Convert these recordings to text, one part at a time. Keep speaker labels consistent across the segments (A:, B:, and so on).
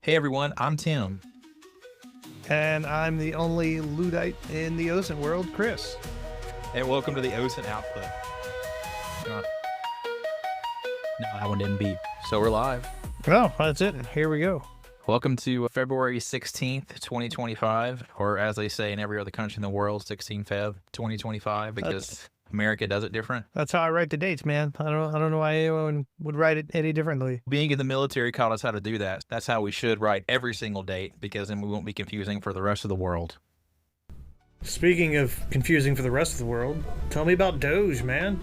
A: Hey everyone, I'm Tim.
B: And I'm the only Luddite in the OSINT world, Chris.
A: And welcome to the OSINT Output. No, that one didn't beep. So we're live.
B: Oh, that's it. Here we go.
A: Welcome to February 16th, 2025, or as they say in every other country in the world, 16 Feb 2025, because America does it different.
B: That's how I write the dates, man. I don't know why anyone would write it any differently.
A: Being in the military taught us how to do that. That's how we should write every single date, because then we won't be confusing for the rest of the world.
B: Speaking of confusing for the rest of the world, tell me about Doge, man.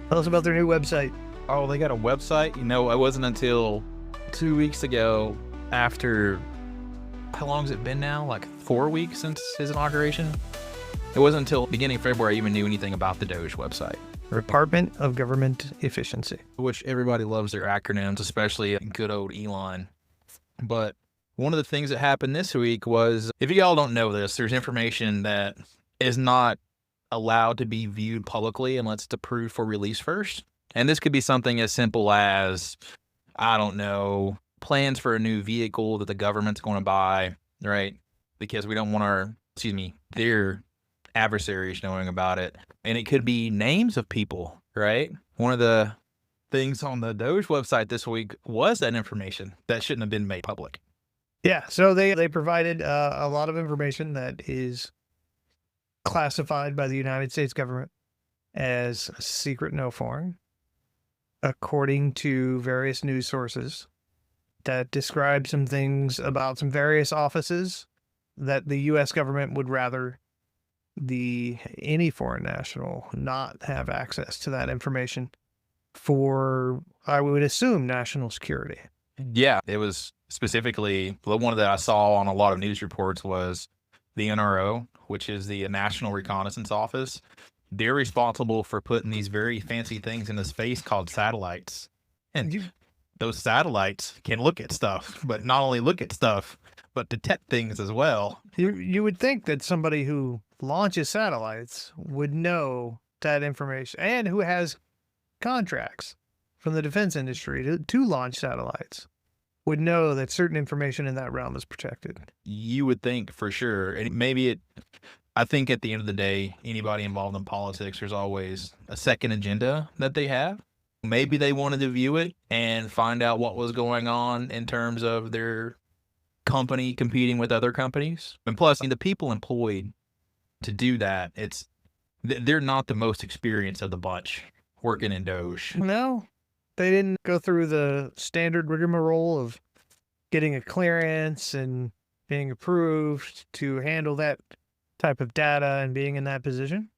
B: Tell us about their new website.
A: Oh, they got a website? You know, it wasn't until 2 weeks ago after, how long has it been now? Like 4 weeks since his inauguration? It wasn't until beginning of February I even knew anything about the DOGE website.
B: Department of Government Efficiency.
A: Which everybody loves their acronyms, especially good old Elon. But one of the things that happened this week was, if you all don't know this, there's information that is not allowed to be viewed publicly unless it's approved for release first. And this could be something as simple as, I don't know, plans for a new vehicle that the government's going to buy, right? Because we don't want their adversaries knowing about it. And it could be names of people, right? One of the things on the Doge website this week was that information that shouldn't have been made public.
B: Yeah, so they provided a lot of information that is classified by the United States government as secret no foreign, according to various news sources that describe some things about some various offices that the U.S. government would rather any foreign national not have access to that information for, I would assume, national security.
A: Yeah, it was specifically, the one that I saw on a lot of news reports was the NRO, which is the National Reconnaissance Office. They're responsible for putting these very fancy things in space called satellites. And those satellites can look at stuff, but not only look at stuff, but detect things as well.
B: You would think that somebody who launches satellites would know that information, and who has contracts from the defense industry to launch satellites would know that certain information in that realm is protected.
A: You would think, for sure. And I think at the end of the day, anybody involved in politics, there's always a second agenda that they have. Maybe they wanted to view it and find out what was going on in terms of their company competing with other companies. And plus, the people employed to do that, they're not the most experienced of the bunch working in Doge.
B: No, they didn't go through the standard rigmarole of getting a clearance and being approved to handle that type of data and being in that position.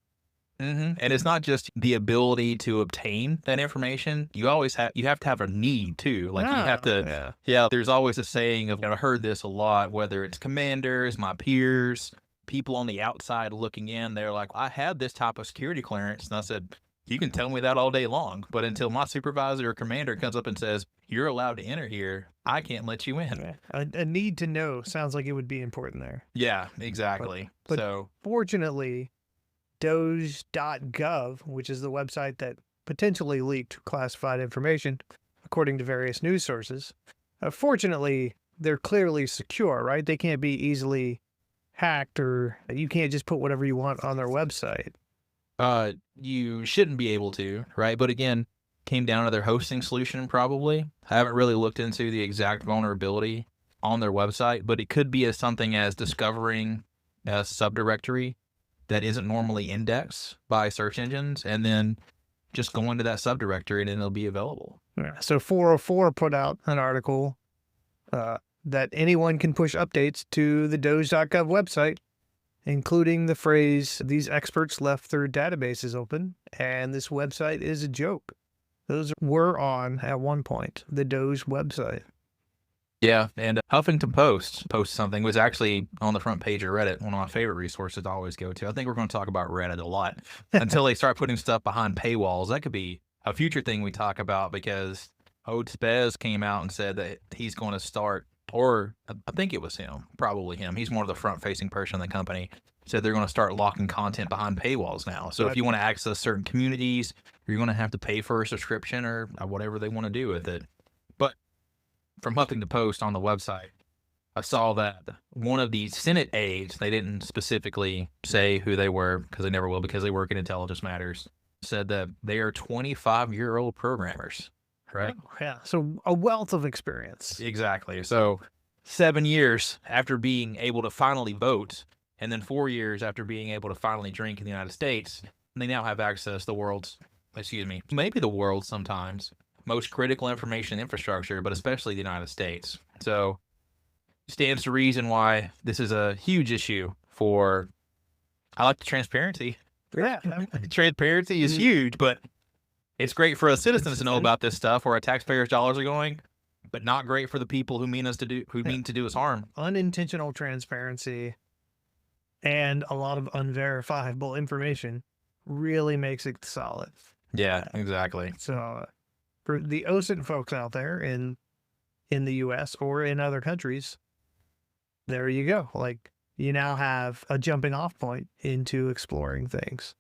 A: Mm-hmm. And it's not just the ability to obtain that information. You have to have a need too. Like you have to, there's always a saying of, I've heard this a lot, whether it's commanders, my peers, people on the outside looking in, they're like, I have this type of security clearance. And I said, you can tell me that all day long, but until my supervisor or commander comes up and says, you're allowed to enter here, I can't let you in.
B: A need to know sounds like it would be important there.
A: Yeah, exactly.
B: But fortunately, DOGE.gov, which is the website that potentially leaked classified information, according to various news sources, fortunately, they're clearly secure, right? They can't be easily hacked, or you can't just put whatever you want on their website.
A: You shouldn't be able to, right? But again, came down to their hosting solution probably. I haven't really looked into the exact vulnerability on their website, but it could be something as discovering a subdirectory that isn't normally indexed by search engines, and then just go into that subdirectory and it'll be available.
B: Yeah. So 404 put out an article that anyone can push updates to the DOGE.gov website, including the phrase, these experts left their databases open, and this website is a joke. Those were on, at one point, the Doge website.
A: Yeah, and Huffington Post posted something. It was actually on the front page of Reddit, one of my favorite resources to always go to. I think we're going to talk about Reddit a lot until they start putting stuff behind paywalls. That could be a future thing we talk about, because Ode Spez came out and said that he's going to start, or I think it was him, probably him. He's more of the front-facing person in the company. Said they're going to start locking content behind paywalls now. So if you want to access certain communities, you're going to have to pay for a subscription or whatever they want to do with it. But from Huffington Post on the website, I saw that one of the Senate aides, they didn't specifically say who they were because they never will because they work in intelligence matters, said that they are 25-year-old programmers, right?
B: Oh, yeah. So a wealth of experience.
A: Exactly. So 7 years after being able to finally vote, and then 4 years after being able to finally drink in the United States, they now have access to the world's, maybe the world's sometimes most critical information infrastructure, but especially the United States. So stands to reason why this is a huge issue for, I like the transparency.
B: Yeah.
A: Transparency is huge, but it's great for us citizens to know about this stuff where our taxpayers' dollars are going, but not great for the people who mean to do us harm.
B: Unintentional transparency and a lot of unverifiable information really makes it solid.
A: Yeah, exactly.
B: So for the OSINT folks out there in the US or in other countries, there you go. Like, you now have a jumping off point into exploring things.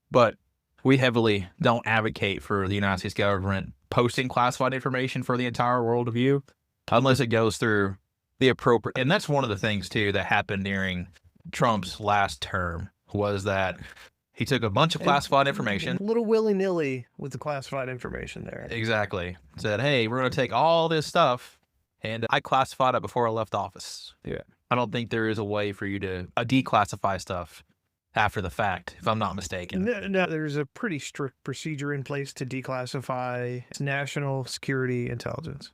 A: But we heavily don't advocate for the United States government posting classified information for the entire world to view unless it goes through the appropriate. And that's one of the things, too, that happened during Trump's last term was that he took a bunch of classified information.
B: A little willy-nilly with the classified information there.
A: Exactly. Said, hey, we're going to take all this stuff, and I classified it before I left office.
B: Yeah.
A: I don't think there is a way for you to declassify stuff after the fact, if I'm not mistaken.
B: No, there's a pretty strict procedure in place to declassify national security intelligence.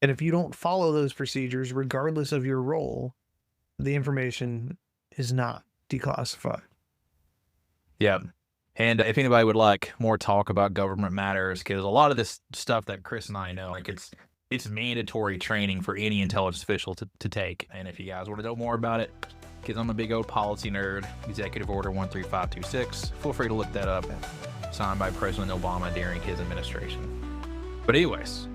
B: And if you don't follow those procedures, regardless of your role, the information is not declassified.
A: Yeah. And if anybody would like more talk about government matters, because a lot of this stuff that Chris and I know, like it's mandatory training for any intelligence official to take. And if you guys want to know more about it, because I'm a big old policy nerd, Executive Order 13526, feel free to look that up. Signed by President Obama during his administration. But anyways,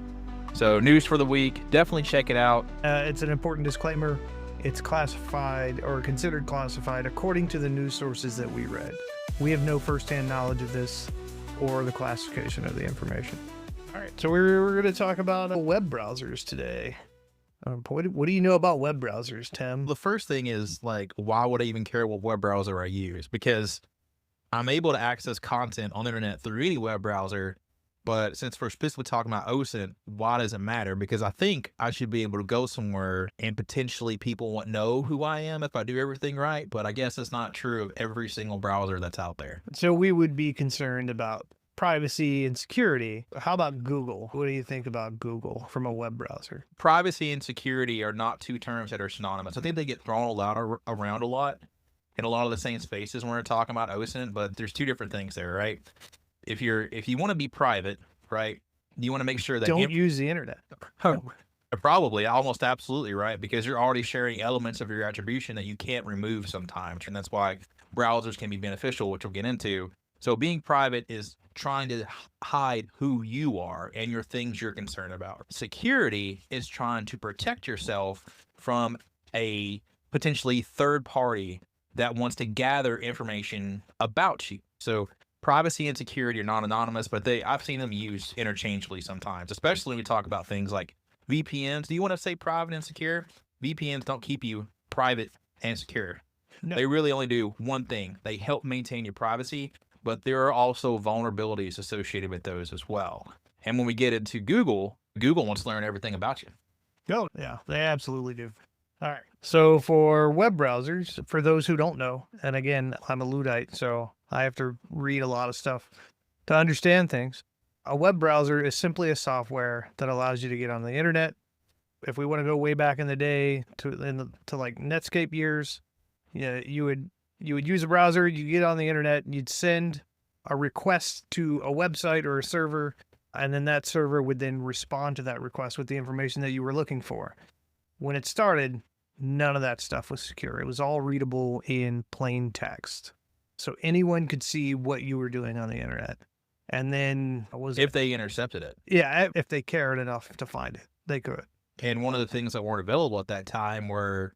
A: so news for the week, definitely check it out.
B: It's an important disclaimer. It's classified or considered classified according to the news sources that we read. We have no firsthand knowledge of this or the classification of the information. All right, so we're going to talk about web browsers today. What do you know about web browsers, Tim?
A: The first thing is, like, why would I even care what web browser I use? Because I'm able to access content on the internet through any web browser. But since we're specifically talking about OSINT, why does it matter? Because I think I should be able to go somewhere and potentially people won't know who I am if I do everything right. But I guess that's not true of every single browser that's out there.
B: So we would be concerned about privacy and security. How about Google? What do you think about Google from a web browser?
A: Privacy and security are not two terms that are synonymous. I think they get thrown around a lot in a lot of the same spaces when we're talking about OSINT, but there's two different things there, right? If you want to be private, right, you want to make sure that
B: don't use the internet.
A: Probably, almost absolutely right, because you're already sharing elements of your attribution that you can't remove sometimes, and that's why browsers can be beneficial, which we'll get into. So being private is trying to hide who you are and your things you're concerned about. Security is trying to protect yourself from a potentially third party that wants to gather information about you. So privacy and security are not anonymous, but I've seen them used interchangeably sometimes, especially when we talk about things like VPNs. Do you want to say private and secure? VPNs don't keep you private and secure. No. They really only do one thing. They help maintain your privacy, but there are also vulnerabilities associated with those as well. And when we get into Google wants to learn everything about you.
B: Oh, yeah, they absolutely do. All right. So for web browsers, for those who don't know, and again, I'm a Luddite, so I have to read a lot of stuff to understand things. A web browser is simply a software that allows you to get on the internet. If we want to go way back in the day to like Netscape years, you would use a browser, you get on the internet, you'd send a request to a website or a server, and then that server would then respond to that request with the information that you were looking for. When it started, none of that stuff was secure. It was all readable in plain text. So anyone could see what you were doing on the internet. And then
A: if they intercepted it.
B: Yeah, if they cared enough to find it, they could.
A: And one of the things that weren't available at that time were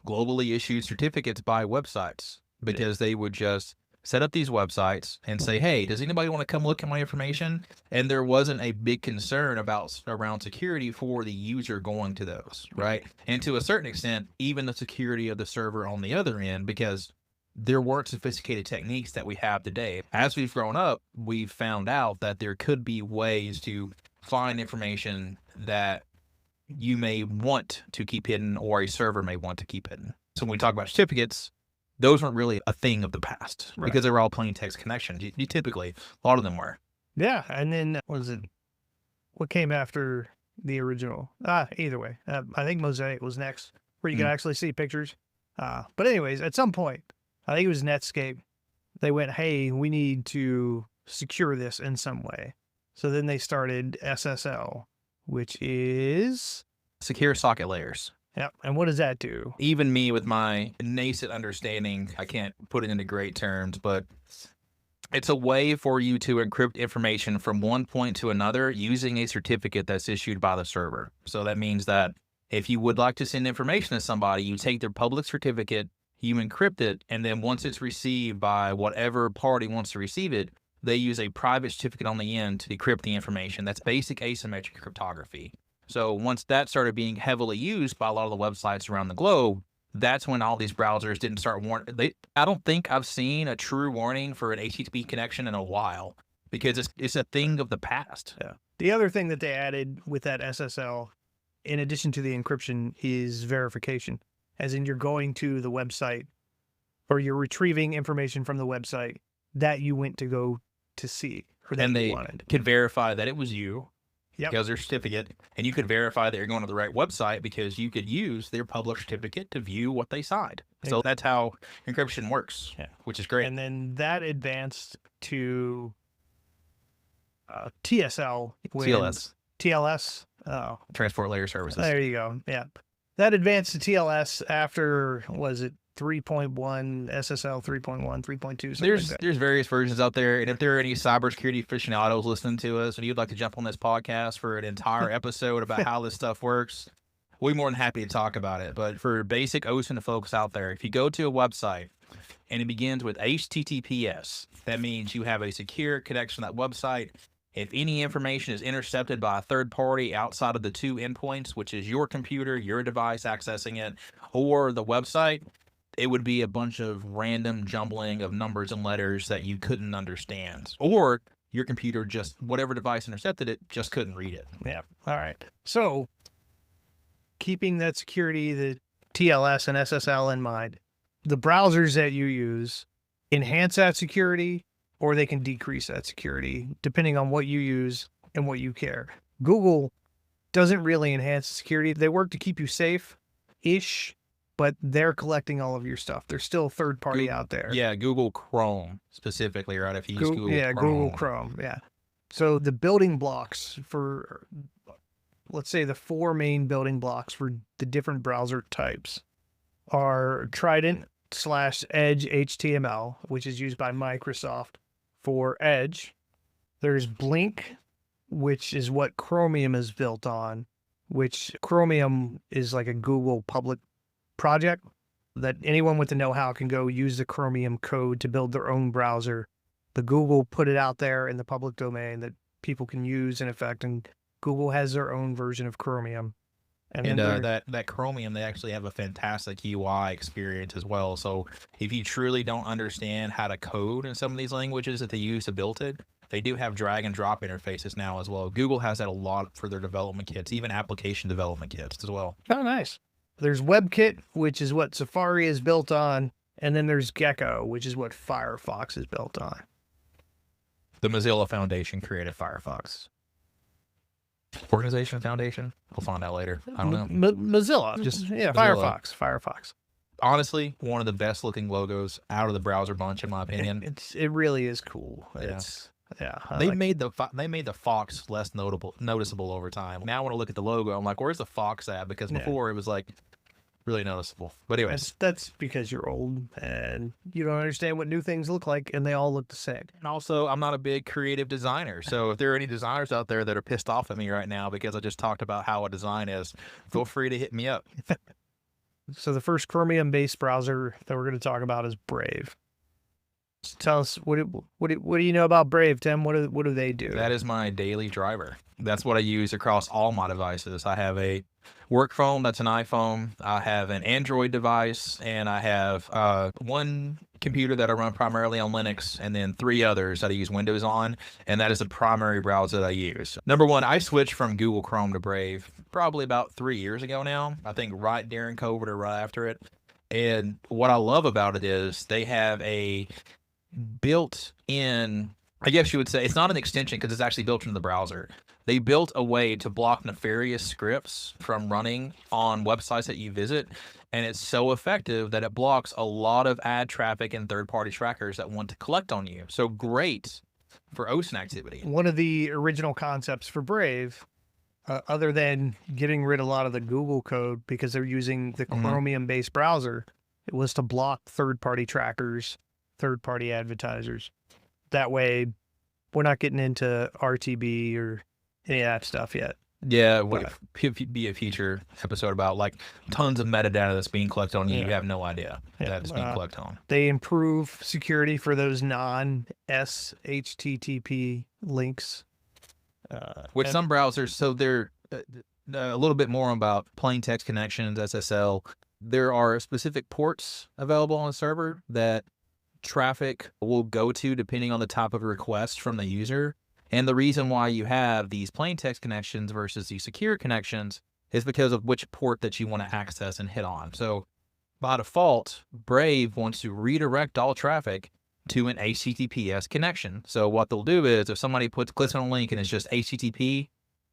A: globally issued certificates by websites, because they would just set up these websites and say, hey, does anybody want to come look at my information? And there wasn't a big concern around security for the user going to those, right? And to a certain extent, even the security of the server on the other end, because there weren't sophisticated techniques that we have today. As we've grown up, we've found out that there could be ways to find information that you may want to keep hidden or a server may want to keep hidden. So when we talk about certificates, those weren't really a thing of the past because they were all plain text connections. You typically, a lot of them were.
B: Yeah. And then what came after the original? Either way, I think Mosaic was next, where you could actually see pictures. But anyways, at some point, I think it was Netscape, they went, hey, we need to secure this in some way. So then they started SSL, which is
A: secure socket layers.
B: Yeah. And what does that do?
A: Even me with my nascent understanding, I can't put it into great terms, but it's a way for you to encrypt information from one point to another using a certificate that's issued by the server. So that means that if you would like to send information to somebody, you take their public certificate, you encrypt it, and then once it's received by whatever party wants to receive it, they use a private certificate on the end to decrypt the information. That's basic asymmetric cryptography. So once that started being heavily used by a lot of the websites around the globe, that's when all these browsers didn't start warning. I don't think I've seen a true warning for an HTTP connection in a while because it's a thing of the past.
B: Yeah. The other thing that they added with that SSL, in addition to the encryption, is verification. As in, you're going to the website or you're retrieving information from the website that you went to go to see. Or that
A: and they
B: wanted.
A: Could verify that it was you.
B: Yep.
A: Because their certificate, and you could verify that you're going to the right website because you could use their public certificate to view what they signed. So that's how encryption works, which is great.
B: And then that advanced to TSL. TLS. Oh.
A: Transport Layer Services.
B: There you go. Yeah. That advanced to TLS after, was it 3.1, SSL 3.1, 3.2?
A: There's various versions out there. And if there are any cybersecurity aficionados listening to us and you'd like to jump on this podcast for an entire episode about how this stuff works, we're more than happy to talk about it. But for basic OSINT folks out there, if you go to a website and it begins with HTTPS, that means you have a secure connection to that website. If any information is intercepted by a third party outside of the two endpoints, which is your computer, your device accessing it, or the website, it would be a bunch of random jumbling of numbers and letters that you couldn't understand. Or your computer just, whatever device intercepted it, just couldn't read it.
B: Yeah. All right. So keeping that security, the TLS and SSL in mind, the browsers that you use enhance that security, or they can decrease that security depending on what you use and what you care. Google doesn't really enhance the security. They work to keep you safe-ish, but they're collecting all of your stuff. There's still a third party out there.
A: Yeah, Google Chrome specifically, right? If you use Google Chrome.
B: Google Chrome, yeah. So the building blocks for, let's say the four main building blocks for the different browser types are Trident / Edge HTML, which is used by Microsoft for Edge. There's Blink, which is what Chromium is built on, which Chromium is like a Google public project that anyone with the know-how can go use the Chromium code to build their own browser. The Google put it out there in the public domain that people can use in effect, and Google has their own version of Chromium.
A: And that Chromium, they actually have a fantastic UI experience as well. So if you truly don't understand how to code in some of these languages that they use to build it, they do have drag and drop interfaces now as well. Google has that a lot for their development kits, even application development kits as well.
B: Oh, nice. There's WebKit, which is what Safari is built on. And then there's Gecko, which is what Firefox is built on.
A: The Mozilla Foundation created Firefox. Organization Foundation? We'll find out later. I don't know.
B: Mozilla.
A: Mozilla.
B: Firefox.
A: Honestly, one of the best looking logos out of the browser bunch, in my opinion.
B: It really is cool. They
A: made the fox less noticeable over time. Now when I look at the logo, I'm like, where's the fox at? Because before it was like really noticeable. But anyways,
B: that's because you're old and you don't understand what new things look like, and they all look the same.
A: And also, I'm not a big creative designer, so if there are any designers out there that are pissed off at me right now because I just talked about how a design is, feel free to hit me up.
B: So the first Chromium-based browser that we're going to talk about is Brave. So tell us what do you know about Brave, Tim? What do they do?
A: That is my daily driver. That's what I use across all my devices. I have a work phone that's an iPhone. I have an Android device, and I have one computer that I run primarily on Linux, and then 3 others that I use Windows on, and that is the primary browser that I use. Number one, I switched from Google Chrome to Brave probably about 3 years ago now. I think right during COVID or right after it. And what I love about it is they have a built-in, I guess you would say, it's not an extension because it's actually built into the browser. They built a way to block nefarious scripts from running on websites that you visit, and it's so effective that it blocks a lot of ad traffic and third-party trackers that want to collect on you. So great for OSINT activity.
B: One of the original concepts for Brave, other than getting rid of a lot of the Google code because they're using the Chromium-based browser, it was to block third-party trackers, third-party advertisers. That way, we're not getting into RTB or any of that stuff yet.
A: Yeah, would be a future episode about like tons of metadata that's being collected on you. You have no idea that it's being collected on.
B: They improve security for those non-SHTTP links.
A: With some browsers, so they're a little bit more about plain text connections, SSL. There are specific ports available on the server that traffic will go to depending on the type of request from the user. And the reason why you have these plain text connections versus the secure connections is because of which port that you want to access and hit on. So by default, Brave wants to redirect all traffic to an HTTPS connection. So what they'll do is if somebody clicks on a link and it's just HTTP,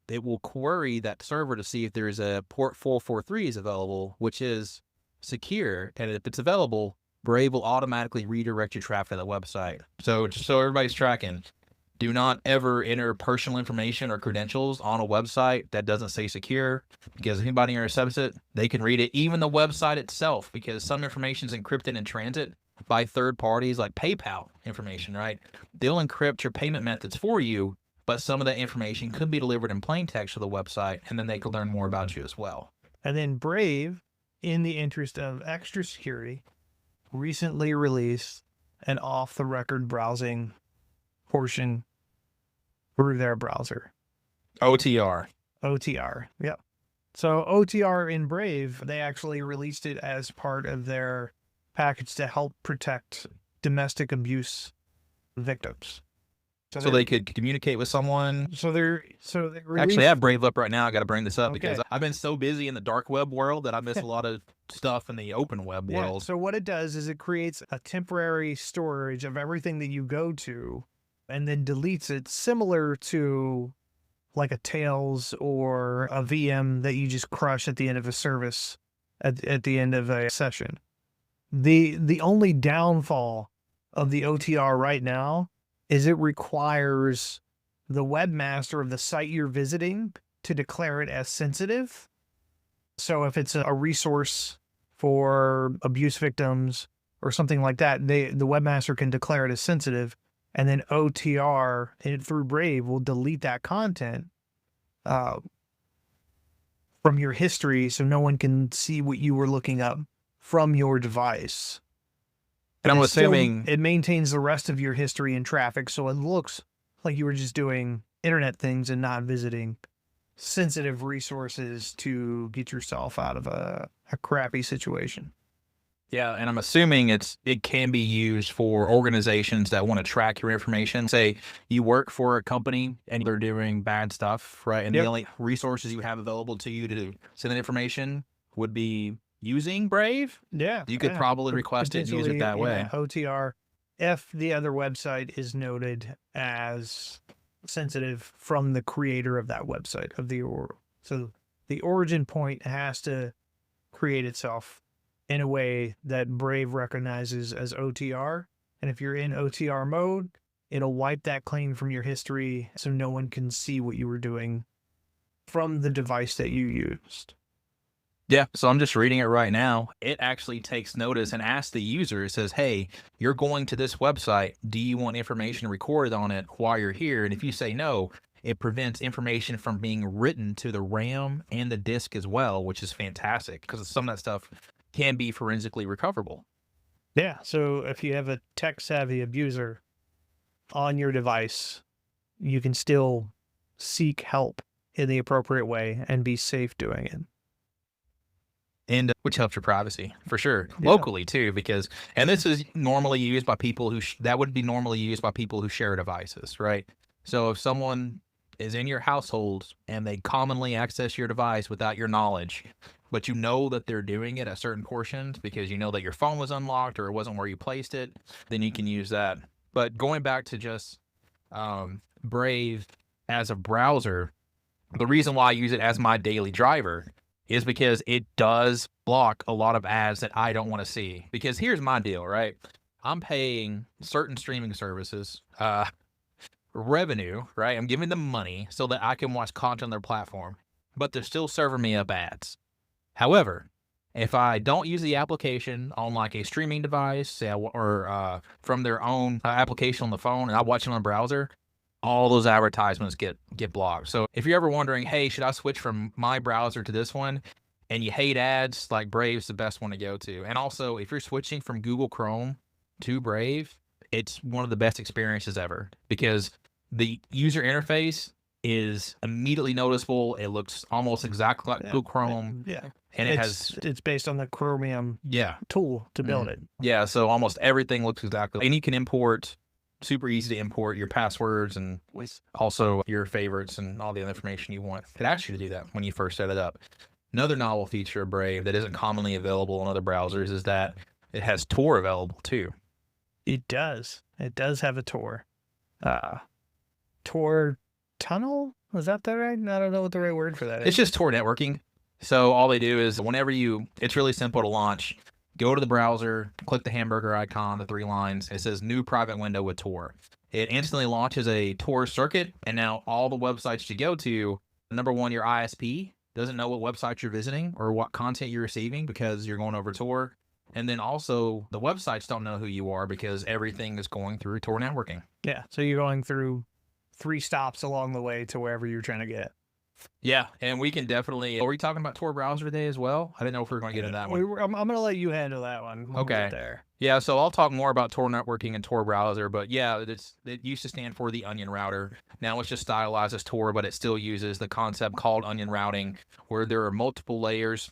A: it will query that server to see if there's a port 443 is available, which is secure. And if it's available, Brave will automatically redirect your traffic to the website. So just so everybody's tracking, do not ever enter personal information or credentials on a website that doesn't say secure, because if anybody intercepts it, they can read it. Even the website itself, because some information is encrypted in transit by third parties like PayPal information, right? They'll encrypt your payment methods for you, but some of that information could be delivered in plain text to the website, and then they could learn more about you as well.
B: And then Brave, in the interest of extra security, recently released an off-the-record browsing portion through their browser.
A: OTR.
B: Yep. So OTR in Brave, they actually released it as part of their package to help protect domestic abuse victims.
A: So they could communicate with someone.
B: They
A: Actually, I have Brave up right now. I got to bring this up because I've been so busy in the dark web world that I miss a lot of stuff in the open web world.
B: So what it does is it creates a temporary storage of everything that you go to and then deletes it, similar to like a Tails or a VM that you just crush at the end of a service, at the end of a session. The only downfall of the OTR right now is it requires the webmaster of the site you're visiting to declare it as sensitive. So if it's a resource for abuse victims or something like that, the webmaster can declare it as sensitive, and then OTR through Brave will delete that content from your history so no one can see what you were looking up from your device.
A: And I'm assuming
B: it maintains the rest of your history and traffic, so it looks like you were just doing internet things and not visiting sensitive resources to get yourself out of a crappy situation.
A: Yeah, and I'm assuming it can be used for organizations that want to track your information. Say you work for a company and they're doing bad stuff, right? And the only resources you have available to you to send that information would be using Brave.
B: Yeah.
A: You could probably request it and use it that way.
B: OTR, if the other website is noted as sensitive from the creator of that website, so the origin point has to create itself in a way that Brave recognizes as OTR. And if you're in OTR mode, it'll wipe that claim from your history so no one can see what you were doing from the device that you used.
A: Yeah, so I'm just reading it right now. It actually takes notice and asks the user, it says, hey, you're going to this website. Do you want information recorded on it while you're here? And if you say no, it prevents information from being written to the RAM and the disk as well, which is fantastic because some of that stuff can be forensically recoverable.
B: Yeah. So if you have a tech savvy abuser on your device, you can still seek help in the appropriate way and be safe doing it.
A: And which helps your privacy for sure,
B: Yeah.
A: locally too, because and this is normally used by people who that would be normally used by people who share devices, right? So if someone is in your household and they commonly access your device without your knowledge, but you know that they're doing it at certain portions because you know that your phone was unlocked or it wasn't where you placed it, then you can use that. But going back to just Brave as a browser, the reason why I use it as my daily driver is because it does block a lot of ads that I don't want to see. Because here's my deal, right? I'm paying certain streaming services revenue, right? I'm giving them money so that I can watch content on their platform, but they're still serving me up ads. However, if I don't use the application on like a streaming device or from their own application on the phone and I watch it on a browser, all those advertisements get blocked. So if you're ever wondering, hey, should I switch from my browser to this one? And you hate ads, like Brave's the best one to go to. And also, if you're switching from Google Chrome to Brave, it's one of the best experiences ever because the user interface is immediately noticeable. It looks almost exactly like Google Chrome.
B: Yeah.
A: And
B: it's based on the Chromium tool to build it.
A: Yeah, so almost everything looks exactly, and you can import, super easy to import your passwords and also your favorites and all the other information you want. It asks you to do that when you first set it up. Another novel feature of Brave that isn't commonly available on other browsers is that it has Tor available too.
B: It does. It does have a Tor. Tor tunnel? Was that right? I don't know what the right word for that is.
A: It's just Tor networking. So all they do is whenever it's really simple to launch. Go to the browser, click the hamburger icon, the 3 lines. It says new private window with Tor. It instantly launches a Tor circuit. And now all the websites you go to, number one, your ISP doesn't know what website you're visiting or what content you're receiving because you're going over Tor. And then also the websites don't know who you are because everything is going through Tor networking.
B: Yeah. So you're going through 3 stops along the way to wherever you're trying to get.
A: Yeah, and we can definitely. Are we talking about Tor browser today as well? I didn't know if we were going to get into that one.
B: I'm going to let you handle that one.
A: Okay. There. Yeah, so I'll talk more about Tor networking and Tor browser, but yeah, it used to stand for the onion router. Now it's just stylized as Tor, but it still uses the concept called onion routing, where there are multiple layers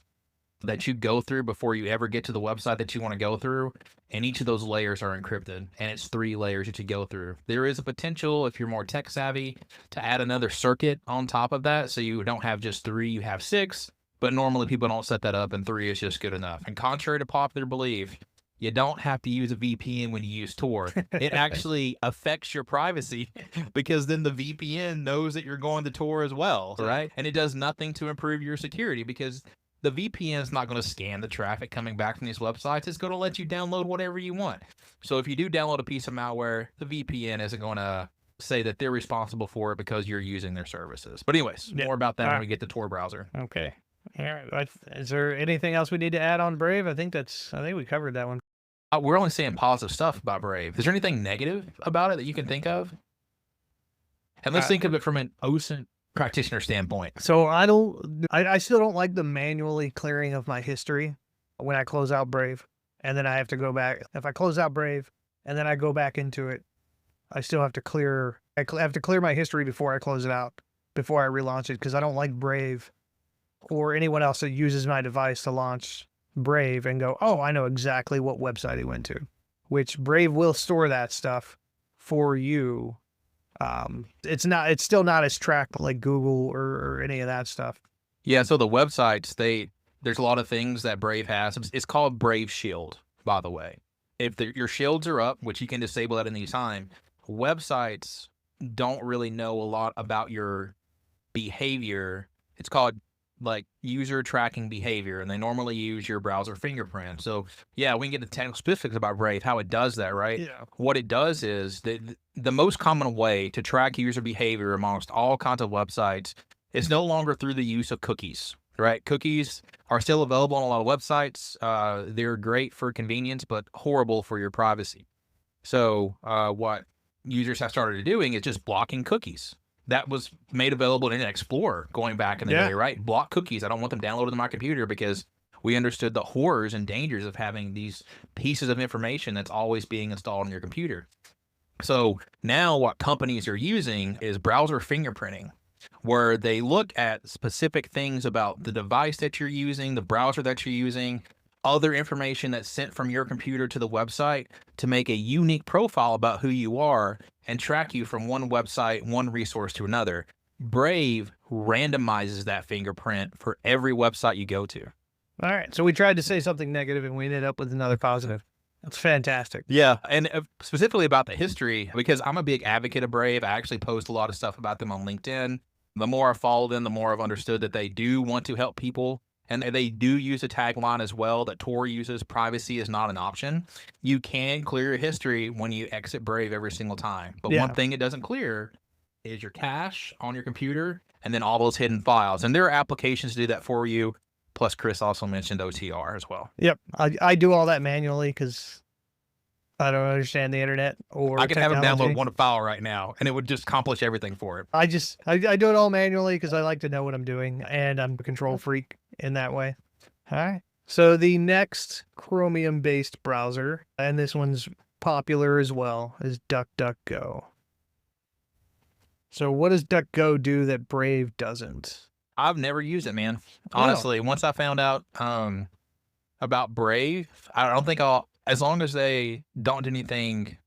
A: that you go through before you ever get to the website that you want to go through, and each of those layers are encrypted, and it's 3 layers that you go through. There is a potential, if you're more tech savvy, to add another circuit on top of that, so you don't have just 3, you have 6, but normally people don't set that up, and 3 is just good enough. And contrary to popular belief, you don't have to use a VPN when you use Tor. It actually affects your privacy because then the VPN knows that you're going to Tor as well, right? And it does nothing to improve your security because the VPN is not going to scan the traffic coming back from these websites. It's going to let you download whatever you want. So if you do download a piece of malware, the VPN isn't going to say that they're responsible for it because you're using their services. But anyways, more about that when we get to Tor browser.
B: Okay. All right. Is there anything else we need to add on Brave? I think we covered that one.
A: We're only saying positive stuff about Brave. Is there anything negative about it that you can think of? And let's think of it from an OSINT practitioner standpoint.
B: So I still don't like the manually clearing of my history when I close out Brave, and then I have to go back. If I close out Brave and then I go back into it, I still have to clear. I have to clear my history before I close it out, before I relaunch it, because I don't like Brave or anyone else that uses my device to launch Brave and go, oh, I know exactly what website it went to, which Brave will store that stuff for you. It's still not as tracked like Google or any of that stuff.
A: Yeah. So the websites, there's a lot of things that Brave has. It's called Brave Shield, by the way. If your shields are up, which you can disable at any time, websites don't really know a lot about your behavior. It's called like user tracking behavior, and they normally use your browser fingerprint. So yeah, we can get the technical specifics about Brave, how it does that, right?
B: Yeah.
A: What it does is the most common way to track user behavior amongst all kinds of websites is no longer through the use of cookies, right? Cookies are still available on a lot of websites. They're great for convenience, but horrible for your privacy. So what users have started doing is just blocking cookies. That was made available in Internet Explorer going back in the day, right? Block cookies. I don't want them downloaded to my computer because We understood the horrors and dangers of having these pieces of information that's always being installed on your computer. So now what companies are using is browser fingerprinting, where they look at specific things about the device that you're using, the browser that you're using, other information that's sent from your computer to the website to make a unique profile about who you are and track you from one website, one resource to another. Brave randomizes that fingerprint for every website you go to.
B: All right. So we tried to say something negative and we ended up with another positive. That's fantastic.
A: Yeah. And specifically about the history, because I'm a big advocate of Brave. I actually post a lot of stuff about them on LinkedIn. The more I follow them, the more I've understood that they do want to help people. And they do use a tagline as well that Tor uses: privacy is not an option. You can clear your history when you exit Brave every single time. But one thing it doesn't clear is your cache on your computer and then all those hidden files. And there are applications to do that for you. Plus, Chris also mentioned OTR as well.
B: Yep. I do all that manually because I don't understand the internet or
A: I can
B: technology.
A: have him download one file right now and it would just accomplish everything for it.
B: I do it all manually because I like to know what I'm doing, and I'm a control freak in that way. All right. So the next Chromium-based browser, and this one's popular as well, is DuckDuckGo. So what does DuckDuckGo do that Brave doesn't?
A: I've never used it, man. Honestly, once I found out about Brave, I don't think as long as they don't do anything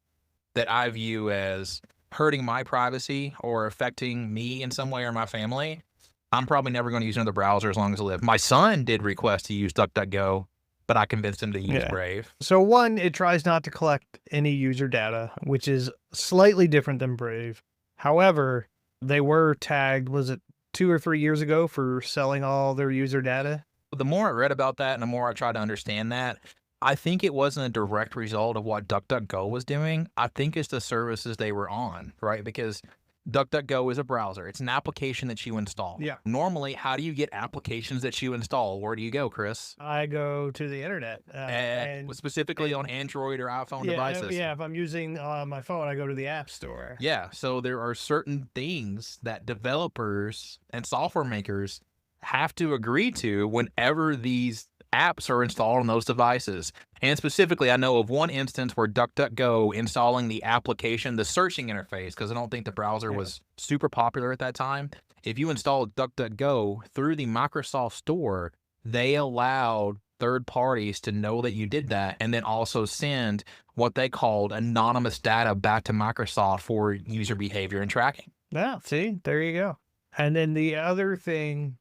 A: that I view as hurting my privacy or affecting me in some way or my family, I'm probably never going to use another browser as long as I live. My son did request to use DuckDuckGo, but I convinced him to use Brave.
B: So one, it tries not to collect any user data, which is slightly different than Brave. However, they were tagged, was it 2 or 3 years ago, for selling all their user data?
A: The more I read about that and the more I tried to understand that, I think it wasn't a direct result of what DuckDuckGo was doing. I think it's the services they were on, right? Because DuckDuckGo is a browser. It's an application that you install.
B: Yeah.
A: Normally, how do you get applications that you install? Where do you go, Chris?
B: I go to the internet.
A: And specifically on Android or iPhone devices.
B: Yeah, if I'm using my phone, I go to the App Store.
A: Yeah, so there are certain things that developers and software makers have to agree to whenever these apps are installed on those devices. And specifically, I know of one instance where DuckDuckGo installing the application, the searching interface, because I don't think the browser was super popular at that time. If you installed DuckDuckGo through the Microsoft Store, they allowed third parties to know that you did that and then also send what they called anonymous data back to Microsoft for user behavior and tracking.
B: Yeah, see, there you go. And then the other thing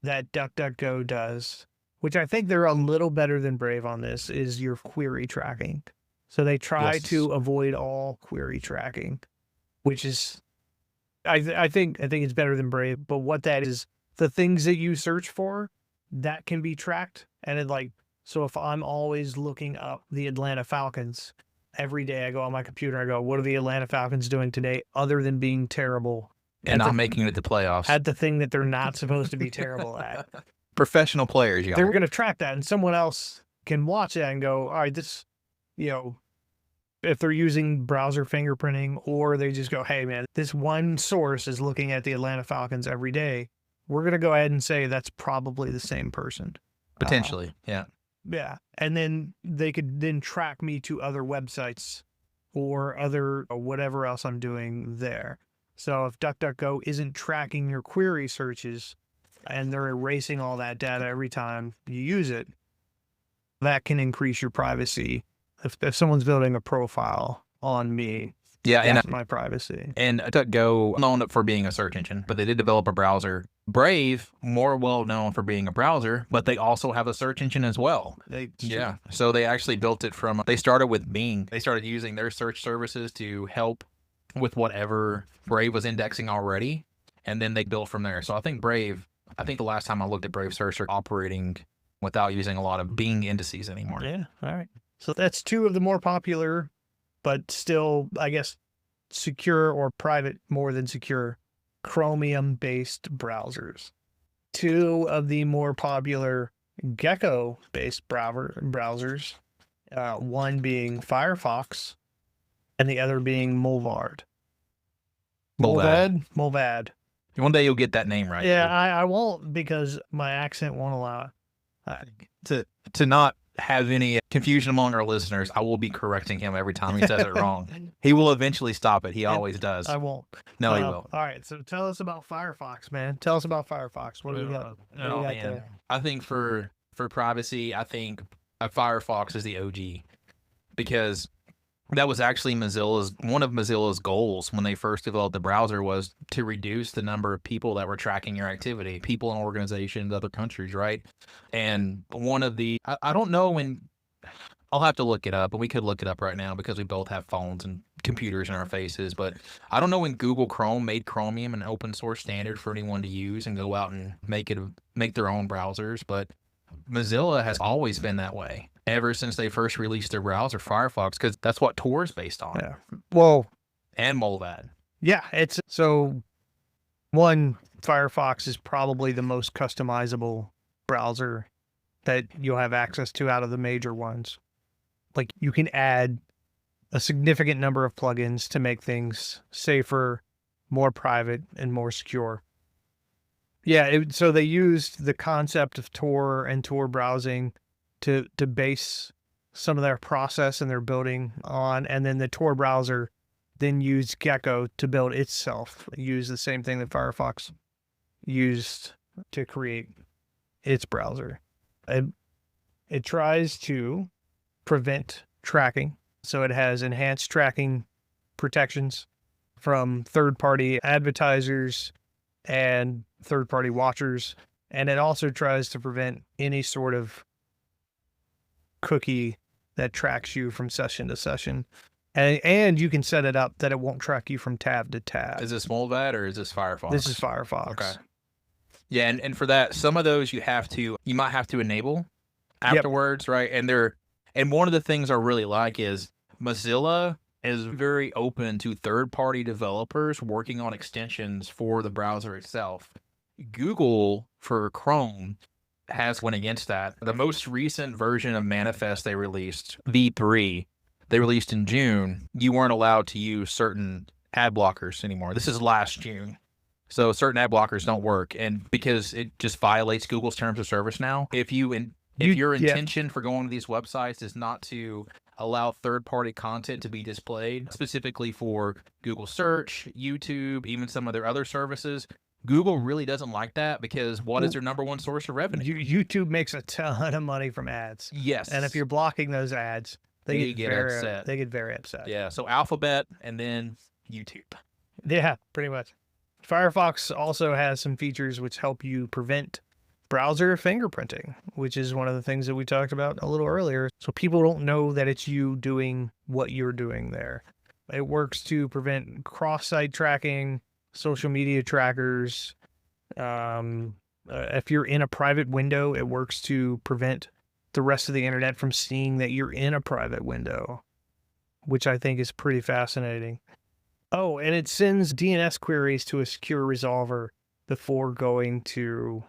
B: that DuckDuckGo does, which I think they're a little better than Brave on this, is your query tracking. So they try to avoid all query tracking, which is, I think it's better than Brave. But what that is, the things that you search for, that can be tracked. And so if I'm always looking up the Atlanta Falcons, every day I go on my computer, I go, what are the Atlanta Falcons doing today other than being terrible?
A: And not making it to the playoffs.
B: At the thing that they're not supposed to be terrible at.
A: Professional players, y'all.
B: They're going to track that, and someone else can watch that and go, all right, this, if they're using browser fingerprinting, or they just go, hey, man, this one source is looking at the Atlanta Falcons every day, we're going to go ahead and say that's probably the same person.
A: Potentially, yeah.
B: Yeah. And then they could then track me to other websites or whatever else I'm doing there. So if DuckDuckGo isn't tracking your query searches and they're erasing all that data every time you use it, that can increase your privacy. If someone's building a profile on me, that's my privacy.
A: And DuckDuckGo, known for being a search engine, but they did develop a browser. Brave, more well known for being a browser, but they also have a search engine as well. So they actually built it from, they started with Bing. They started using their search services to help with whatever Brave was indexing already, and then they built from there. So I think the last time I looked at Brave Search, are operating without using a lot of Bing indices anymore.
B: Yeah, all right. So that's two of the more popular, but still, I guess, secure or private more than secure Chromium-based browsers. Two of the more popular Gecko-based browsers, one being Firefox and the other being Mulvad. Mulvad.
A: One day you'll get that name right.
B: Yeah, I won't, because my accent won't allow it.
A: To not have any confusion among our listeners, I will be correcting him every time he says it wrong. He will eventually stop it. He always does.
B: I won't.
A: No, he will.
B: All right, so tell us about Firefox, man. Tell us about Firefox. What do we got? What do we got there?
A: I think for privacy, I think Firefox is the OG, because that was actually one of Mozilla's goals when they first developed the browser, was to reduce the number of people that were tracking your activity, people in organizations, other countries, right? And one of the, I don't know when, I'll have to look it up, and we could look it up right now because we both have phones and computers in our faces, but I don't know when Google Chrome made Chromium an open source standard for anyone to use and go out and make their own browsers, but Mozilla has always been that way ever since they first released their browser, Firefox, because that's what Tor is based on.
B: Yeah. Well,
A: and Molvad.
B: Yeah, it's so one, Firefox is probably the most customizable browser that you'll have access to out of the major ones. Like, you can add a significant number of plugins to make things safer, more private, and more secure. Yeah, so they used the concept of Tor and Tor browsing to base some of their process and their building on, and then the Tor browser then used Gecko to build itself, use the same thing that Firefox used to create its browser. It tries to prevent tracking, so it has enhanced tracking protections from third-party advertisers and third-party watchers, and it also tries to prevent any sort of cookie that tracks you from session to session. And you can set it up that it won't track you from tab to tab.
A: Is this Molvad or is this Firefox?
B: This is Firefox.
A: Okay. Yeah, and for that, some of those you might have to enable afterwards, right? And one of the things I really like is Mozilla is very open to third-party developers working on extensions for the browser itself. Google, for Chrome, has went against that. The most recent version of Manifest they released, V3, they released in June, you weren't allowed to use certain ad blockers anymore. This is last June. So certain ad blockers don't work, and because it just violates Google's terms of service now. If your intention for going to these websites is not to allow third-party content to be displayed, specifically for Google Search, YouTube, even some of their other services, Google really doesn't like that, because what is their number one source of revenue?
B: YouTube makes a ton of money from ads.
A: Yes.
B: And if you're blocking those ads, they get very upset. They get very upset.
A: Yeah, so Alphabet and then YouTube.
B: Yeah, pretty much. Firefox also has some features which help you prevent browser fingerprinting, which is one of the things that we talked about a little earlier. So people don't know that it's you doing what you're doing there. It works to prevent cross-site tracking, social media trackers. If you're in a private window, it works to prevent the rest of the internet from seeing that you're in a private window, which I think is pretty fascinating. Oh, and it sends DNS queries to a secure resolver before going to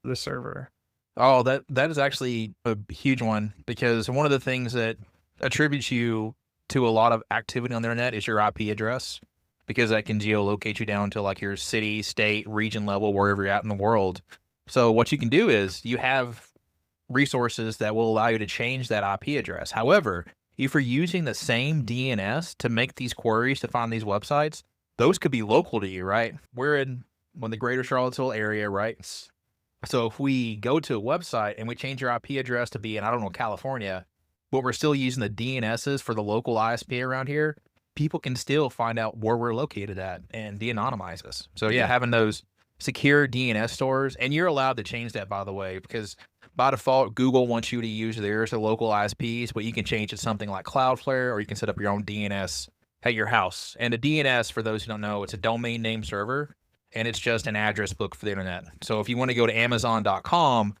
B: the server.
A: Oh, that is actually a huge one, because one of the things that attributes you to a lot of activity on the internet is your IP address, because that can geolocate you down to like your city, state, region level, wherever you're at in the world. So what you can do is you have resources that will allow you to change that IP address. However, if you're using the same DNS to make these queries to find these websites, those could be local to you, right? We're in the greater Charlottesville area, right? So if we go to a website and we change your IP address to be in, I don't know, California, but we're still using the DNSs for the local ISP around here, people can still find out where we're located at and de-anonymize us. So yeah, having those secure DNS stores, and you're allowed to change that, by the way, because by default, Google wants you to use theirs, the local ISPs, but you can change it to something like Cloudflare, or you can set up your own DNS at your house. And a DNS, for those who don't know, it's a domain name server, and it's just an address book for the internet. So if you want to go to Amazon.com,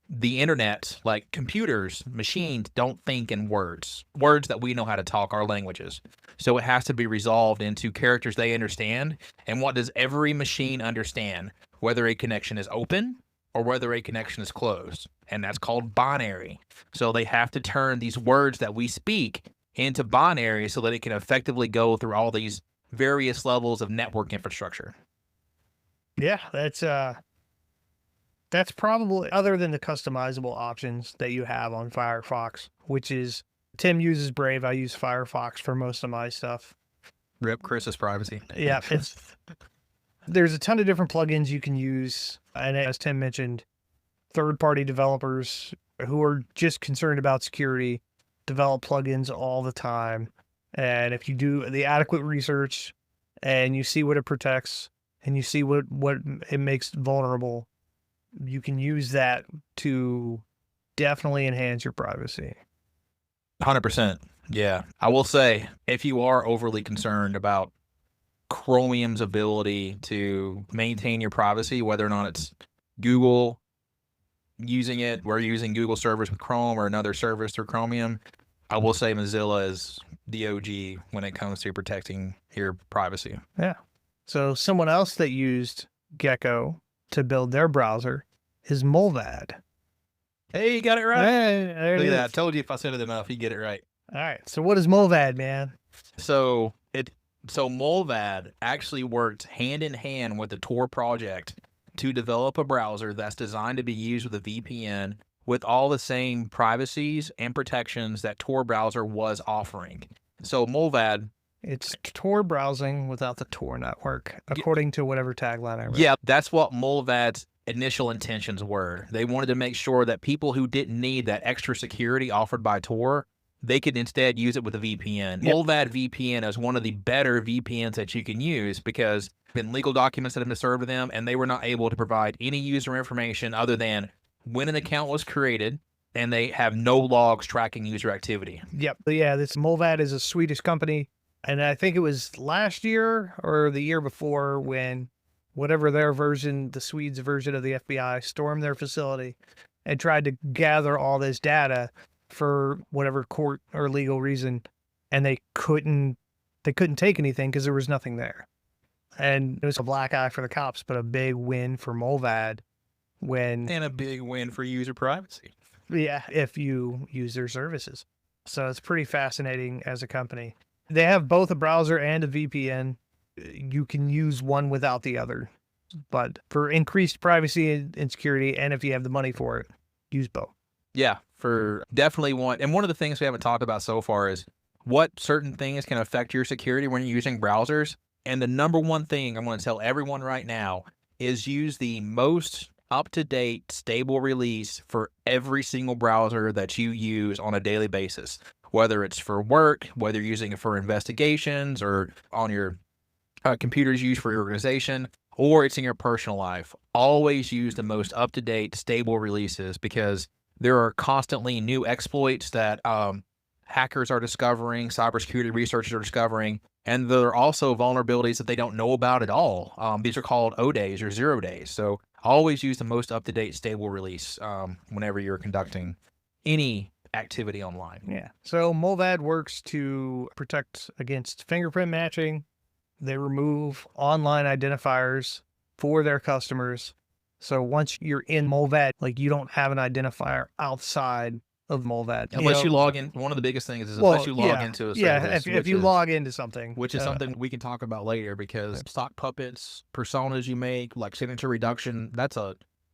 A: the internet, like computers, machines, don't think in words that we know how to talk, our languages. So it has to be resolved into characters they understand. And what does every machine understand? Whether a connection is open or whether a connection is closed. And that's called binary. So they have to turn these words that we speak into binary so that it can effectively go through all these various levels of network infrastructure.
B: Yeah, that's That's probably, other than the customizable options that you have on Firefox, which is, Tim uses Brave. I use Firefox for most of my stuff.
A: Rip Chris's privacy.
B: Yeah, there's a ton of different plugins you can use. And as Tim mentioned, third-party developers who are just concerned about security develop plugins all the time. And if you do the adequate research and you see what it protects and you see what it makes vulnerable, you can use that to definitely enhance your privacy.
A: 100%. Yeah. I will say, if you are overly concerned about Chromium's ability to maintain your privacy, whether or not it's Google using it, we're using Google servers with Chrome or another service through Chromium, I will say Mozilla is the OG when it comes to protecting your privacy.
B: Yeah. So someone else that used Gecko to build their browser is Molvad.
A: Hey, you got it right.
B: Hey,
A: Look at that. I told you if I said it enough, you get it right.
B: All right. So what is Molvad, man?
A: So Molvad actually worked hand in hand with the Tor project to develop a browser that's designed to be used with a VPN with all the same privacies and protections that Tor browser was offering. So Molvad,
B: it's Tor browsing without the Tor network, according to whatever tagline I read.
A: Yeah, that's what Molvad's initial intentions were. They wanted to make sure that people who didn't need that extra security offered by Tor, they could instead use it with a VPN. Yep. Molvad VPN is one of the better VPNs that you can use because been legal documents that have been served to them, and they were not able to provide any user information other than when an account was created, and they have no logs tracking user activity.
B: Yep. Yeah, this Molvad is a Swedish company, and I think it was last year or the year before when whatever their version, the Swedes' version of the FBI, stormed their facility and tried to gather all this data for whatever court or legal reason, and they couldn't take anything because there was nothing there. And it was a black eye for the cops, but a big win for Molvad. And
A: a big win for user privacy.
B: Yeah, if you use their services. So it's pretty fascinating as a company. They have both a browser and a VPN. You can use one without the other. But for increased privacy and security, and if you have the money for it, use both.
A: Yeah, for definitely one. And one of the things we haven't talked about so far is what certain things can affect your security when you're using browsers. And the number one thing I'm going to tell everyone right now is use the most up-to-date, stable release for every single browser that you use on a daily basis, whether it's for work, whether you're using it for investigations or on your computers used for your organization, or it's in your personal life. Always use the most up-to-date, stable releases because there are constantly new exploits that hackers are discovering, cybersecurity researchers are discovering, and there are also vulnerabilities that they don't know about at all. These are called O days or 0 days. So always use the most up-to-date, stable release whenever you're conducting any activity online.
B: Yeah. So Molvad works to protect against fingerprint matching. They remove online identifiers for their customers. So once you're in Molvad, like you don't have an identifier outside of Molvad.
A: Unless you log in. One of the biggest things is unless you log into a service.
B: Yeah, if you log into something.
A: Which is something we can talk about later because stock puppets, personas you make, like signature reduction,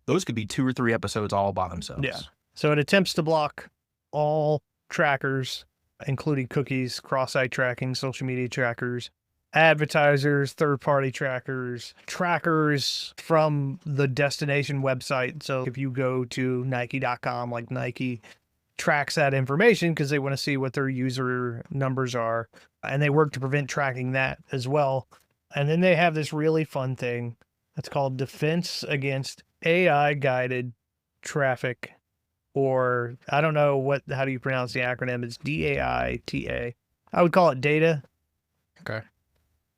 A: those could be 2 or 3 episodes all by themselves.
B: Yeah. So it attempts to block all trackers, including cookies, cross-site tracking, social media trackers, advertisers, third-party trackers from the destination website. So if you go to Nike.com, like Nike tracks that information because they want to see what their user numbers are, and they work to prevent tracking that as well. And then they have this really fun thing that's called Defense Against AI-Guided Traffic, or I don't know how do you pronounce the acronym? It's DAITA. I would call it data.
A: Okay.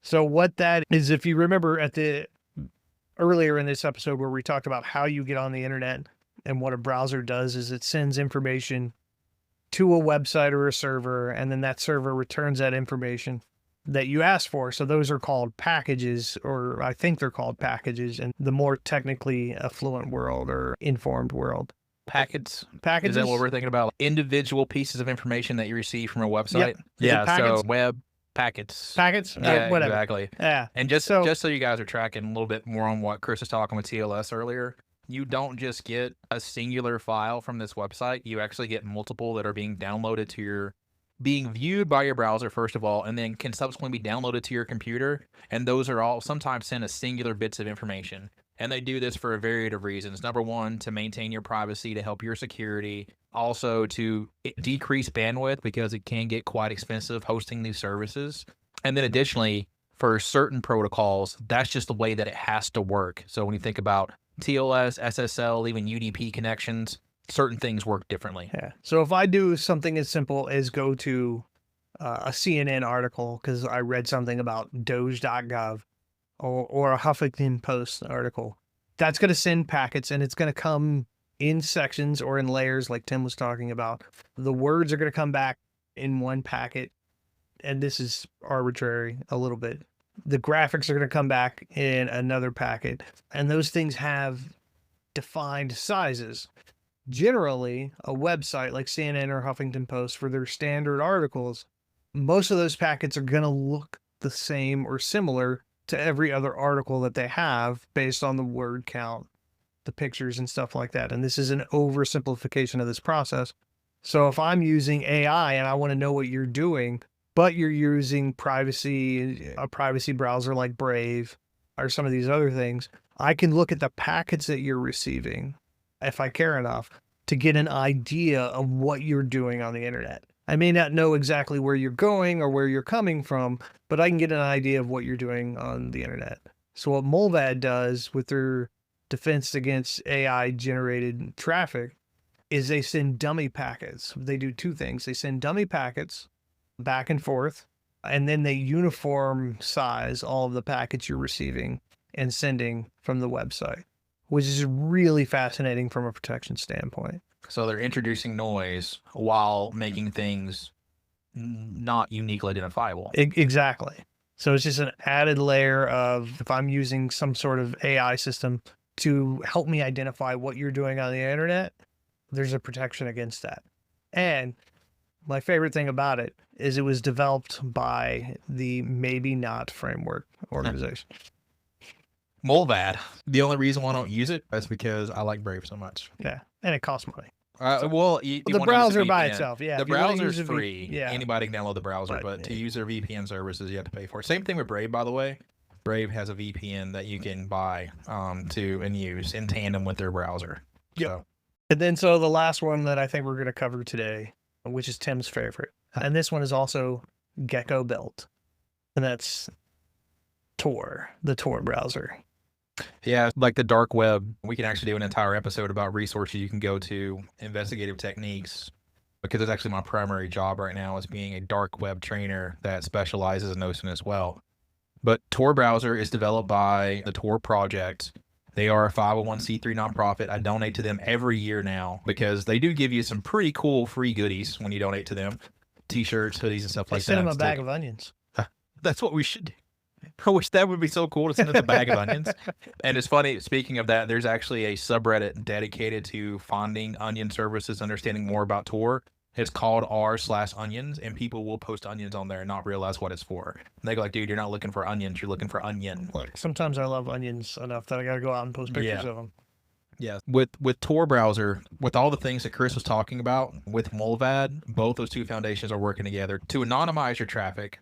B: So what that is, if you remember earlier in this episode where we talked about how you get on the internet and what a browser does is it sends information to a website or a server, and then that server returns that information that you asked for. So those are called packages, or I think they're called packages in the more technically affluent world or informed world.
A: Packages?
B: Is
A: that what we're thinking about? Individual pieces of information that you receive from a website?
B: Yep.
A: Yeah, so web packets.
B: Yeah, whatever.
A: Exactly.
B: Yeah.
A: And just so you guys are tracking a little bit more on what Chris was talking with TLS earlier, you don't just get a singular file from this website. You actually get multiple that are being downloaded to being viewed by your browser, first of all, and then can subsequently be downloaded to your computer. And those are all sometimes sent as singular bits of information. And they do this for a variety of reasons. Number one, to maintain your privacy, to help your security. Also, to decrease bandwidth because it can get quite expensive hosting these services. And then additionally, for certain protocols, that's just the way that it has to work. So when you think about TLS, SSL, even UDP connections, certain things work differently.
B: Yeah. So if I do something as simple as go to a CNN article because I read something about DOGE.gov or a Huffington Post article, that's going to send packets and it's going to come in sections or in layers like Tim was talking about. The words are going to come back in one packet, and this is arbitrary a little bit. The graphics are going to come back in another packet, and those things have defined sizes. Generally, a website like CNN or Huffington Post, for their standard articles, most of those packets are going to look the same or similar to every other article that they have based on the word count, the pictures and stuff like that. And this is an oversimplification of this process. So if I'm using AI and I want to know what you're doing, but you're using a privacy browser like Brave or some of these other things, I can look at the packets that you're receiving, if I care enough, to get an idea of what you're doing on the internet. I may not know exactly where you're going or where you're coming from, but I can get an idea of what you're doing on the internet. So what Molvad does with their defense against AI generated traffic is they send dummy packets. They do two things. They send dummy packets back and forth, and then they uniform size all of the packets you're receiving and sending from the website, which is really fascinating from a protection standpoint.
A: So they're introducing noise while making things not uniquely identifiable.
B: Exactly. So it's just an added layer of, if I'm using some sort of AI system to help me identify what you're doing on the internet, there's a protection against that. And my favorite thing about it is it was developed by the Maybe Not Framework organization.
A: Molvad. The only reason why I don't use it is because I like Brave so much.
B: Yeah, and it costs money.
A: Well,
B: the browser by itself, yeah.
A: The browser is free. Yeah. Anybody can download the browser, but to use their VPN services, you have to pay for it. Same thing with Brave, by the way. Brave has a VPN that you can buy and use in tandem with their browser.
B: Yeah. So. And then so the last one that I think we're going to cover today, which is Tim's favorite, and this one is also Gecko built, and that's Tor, the Tor browser.
A: Yeah, like the dark web, we can actually do an entire episode about resources you can go to, investigative techniques, because it's actually my primary job right now is being a dark web trainer that specializes in those as well. But Tor browser is developed by the Tor Project. They are a 501c3 nonprofit. I donate to them every year now because they do give you some pretty cool free goodies when you donate to them. T-shirts, hoodies, and stuff like that.
B: Send them a bag of onions.
A: That's what we should do. I wish that would be so cool to send us a bag of onions. And it's funny, speaking of that, there's actually a subreddit dedicated to finding onion services, understanding more about Tor. It's called r/onions, and people will post onions on there and not realize what it's for. And they go like, dude, you're not looking for onions, you're looking for onion.
B: Sometimes I love onions enough that I got to go out and post pictures of them.
A: Yeah. With Tor browser, with all the things that Chris was talking about, with Molvad, both those two foundations are working together to anonymize your traffic,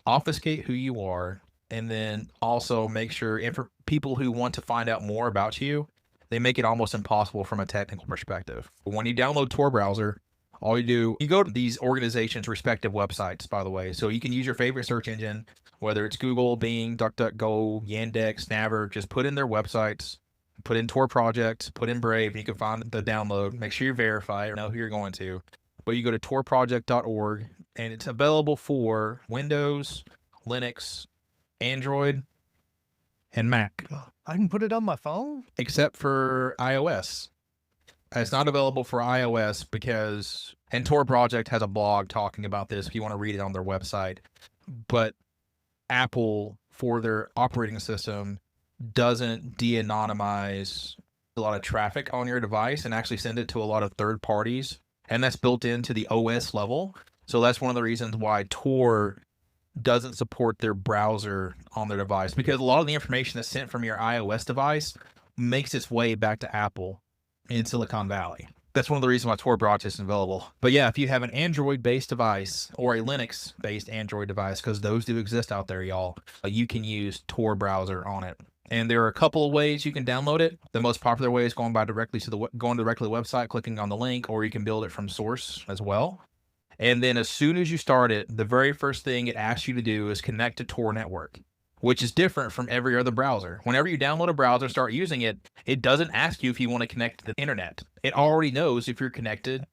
A: obfuscate who you are, and then also make sure people who want to find out more about you, they make it almost impossible from a technical perspective. When you download Tor browser, all you do, you go to these organizations' respective websites, by the way. So you can use your favorite search engine, whether it's Google, Bing, DuckDuckGo, Yandex, Naver, just put in their websites, put in Tor Project, put in Brave, and you can find the download. Make sure you verify or know who you're going to. But you go to torproject.org, and it's available for Windows, Linux, Android, and Mac.
B: I can put it on my phone?
A: Except for iOS. It's not available for iOS because, and Tor Project has a blog talking about this if you want to read it on their website. But Apple, for their operating system, doesn't de-anonymize a lot of traffic on your device and actually send it to a lot of third parties. And that's built into the OS level. So that's one of the reasons why Tor doesn't support their browser on their device, because a lot of the information that's sent from your iOS device makes its way back to Apple in Silicon Valley. That's one of the reasons why Tor broadcast is available. But yeah, if you have an Android-based device or a Linux-based Android device, because those do exist out there, y'all, you can use Tor browser on it. And there are a couple of ways you can download it. The most popular way is going directly to the website, clicking on the link, or you can build it from source as well. And then as soon as you start it, the very first thing it asks you to do is connect to Tor network, which is different from every other browser. Whenever you download a browser and start using it, it doesn't ask you if you want to connect to the internet. It already knows if you're connected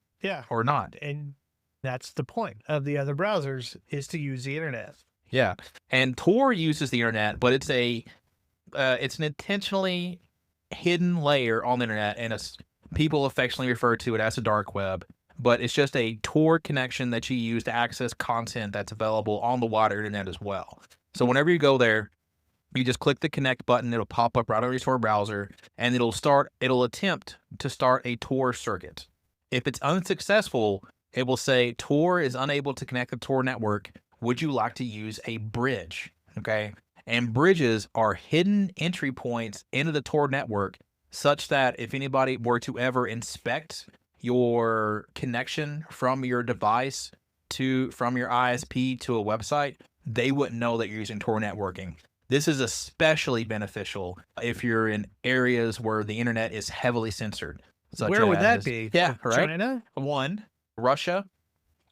A: or not.
B: And that's the point of the other browsers, is to use the internet.
A: Yeah. And Tor uses the internet, but it's an intentionally hidden layer on the internet, and people affectionately refer to it as a dark web. But it's just a Tor connection that you use to access content that's available on the wider internet as well. So whenever you go there, you just click the connect button. It'll pop up right on your Tor browser, and it'll attempt to start a Tor circuit. If it's unsuccessful, it will say Tor is unable to connect the Tor network. Would you like to use a bridge? Okay. And bridges are hidden entry points into the Tor network, such that if anybody were to ever inspect your connection from your device from your ISP to a website, they wouldn't know that you're using Tor networking. This is especially beneficial if you're in areas where the internet is heavily censored.
B: Where would that be?
A: Yeah, right.
B: China?
A: 1, Russia,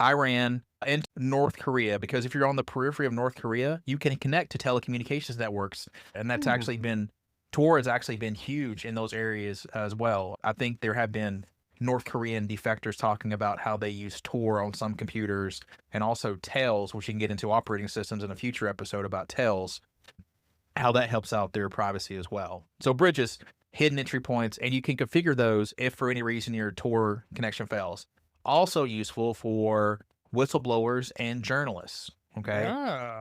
A: Iran, and North Korea, because if you're on the periphery of North Korea, you can connect to telecommunications networks, and that's Tor has actually been huge in those areas as well. I think there have been North Korean defectors talking about how they use Tor on some computers, and also Tails, which you can get into operating systems in a future episode about Tails, how that helps out their privacy as well. So bridges, hidden entry points, and you can configure those if for any reason your Tor connection fails. Also useful for whistleblowers and journalists. Okay.